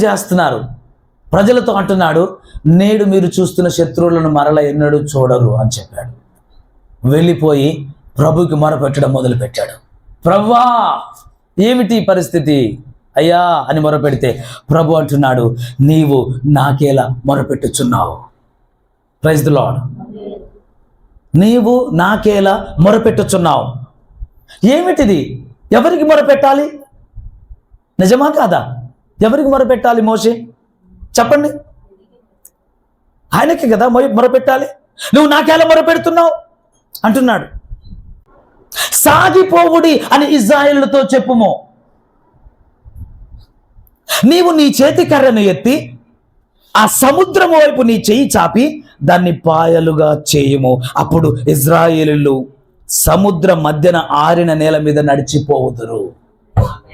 చేస్తున్నారు. ప్రజలతో అంటున్నాడు, నేడు మీరు చూస్తున్న శత్రువులను మరల ఎన్నడూ చూడరు అని చెప్పాడు. వెళ్ళిపోయి ప్రభుకి మొరపెట్టడం మొదలుపెట్టాడు. ప్రభువా, ఏమిటి పరిస్థితి అయ్యా అని మొరపెడితే ప్రభు అంటున్నాడు, నీవు నాకేలా మొరపెట్టుచున్నావు. Praise the Lord. నీవు నాకేలా మొరపెట్టుచున్నావు. ఏమిటిది? ఎవరికి మొరపెట్టాలి? నిజమా కాదా? ఎవరికి మొరపెట్టాలి మోషే? చెప్పండి. ఆయనకి కదా మొరపెట్టాలి. నువ్వు నాకేలా మొరపెడుతున్నావు అంటున్నాడు. సాగిపోవుడి అని ఇశ్రాయేలుతో చెప్పుము. నీవు నీ చేతి కర్రను ఎత్తి ఆ సముద్రము వైపు నీ చెయ్యి చాపి దాన్ని పాయలుగా చేయుము. అప్పుడు ఇశ్రాయేలీయులు సముద్ర మధ్యన ఆరిన నేల మీద నడిచిపోవుదురు.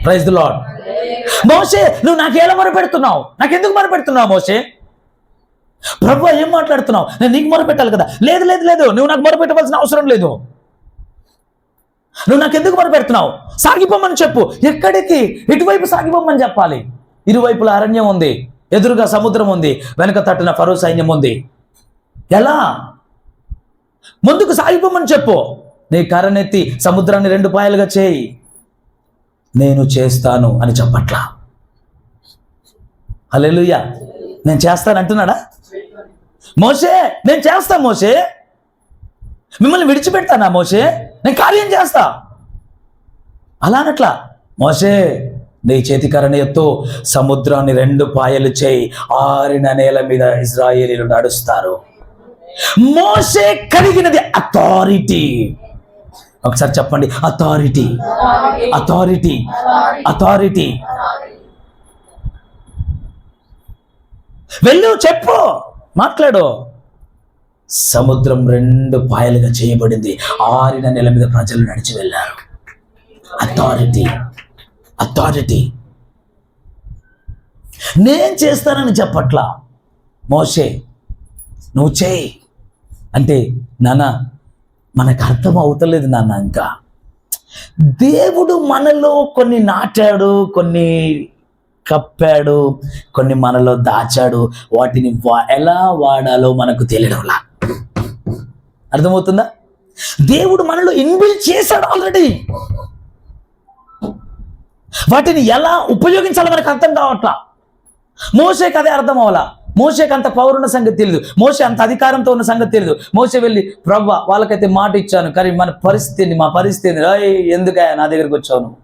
Praise the Lord. మోషే, నువ్వు నాకేలా మొరపెడుతున్నావు? నాకెందుకు మొరపెడుతున్నావు మోషే? ప్రభువా, ఏం మాట్లాడుతున్నావు? నేను నీకు మొరపెట్టాలి కదా. లేదు లేదు లేదు, నువ్వు నాకు మొరపెట్టవలసిన అవసరం లేదు. నువ్వు నాకెందుకు మొరపెడుతున్నావు? సాగిపోమని చెప్పు. ఎక్కడికి? ఇటువైపు సాగిపోమని చెప్పాలి. ఇరువైపుల అరణ్యం ఉంది, ఎదురుగా సముద్రం ఉంది, వెనక తట్టున ఫరో సైన్యం ఉంది. ఎలా? ముందుకు సాగిపోమని చెప్పు. నీ కర్రనెత్తి సముద్రాన్ని 2 పాయలుగా చేయి. నేను చేస్తాను అని చెప్పట్లా. హల్లెలూయా. నేను చేస్తాను అంటున్నాడా? మోషే, నేను చేస్తా మోషే. మిమ్మల్ని విడిచిపెడతానా మోషే? నేను కార్యం చేస్తా అలా అనట్లా. మోషే, నీ చేతి కర్రను ఎత్తు, సముద్రాన్ని 2 పాయలు చేయి, ఆరిన నేల మీద ఇశ్రాయేలీయులు నడుస్తారు. మోషే కలిగినది అథారిటీ. ఒకసారి చెప్పండి, అథారిటీ, అథారిటీ, అథారిటీ. వెళ్ళు, చెప్పు, మాట్లాడు. సముద్రం 2 పాయలుగా చేయబడింది, ఆరిన నేల మీద ప్రజలు నడిచి వెళ్ళారు. Authority, authority. నేను చేస్తానని చెప్పట్లా. మోషే, నువ్వు చేయి అంటే, నాన్న మనకు అర్థం అవుతలేదు నాన్న. ఇంకా దేవుడు మనలో కొన్ని నాటాడు, కొన్ని కప్పాడు, కొన్ని మనలో దాచాడు. వాటిని ఎలా వాడాలో మనకు తెలియడంలా. అర్థమవుతుందా? దేవుడు మనలో ఇన్బిల్డ్ చేశాడు ఆల్రెడీ. వాటిని ఎలా ఉపయోగించాలో మనకు అర్థం కావట్లా. మోషేకి అదే అర్థం అవ్వాలా. మోషేకి అంత పవర్ ఉన్న సంగతి తెలియదు. మోషే అంత అధికారంతో ఉన్న సంగతి తెలియదు. మోషే వెళ్ళి, ప్రభువా, వాళ్ళకైతే మాట ఇచ్చాను, కానీ మన పరిస్థితి, మా పరిస్థితి ఎందుకయ్యా నా దగ్గరికి వచ్చావు నువ్వు?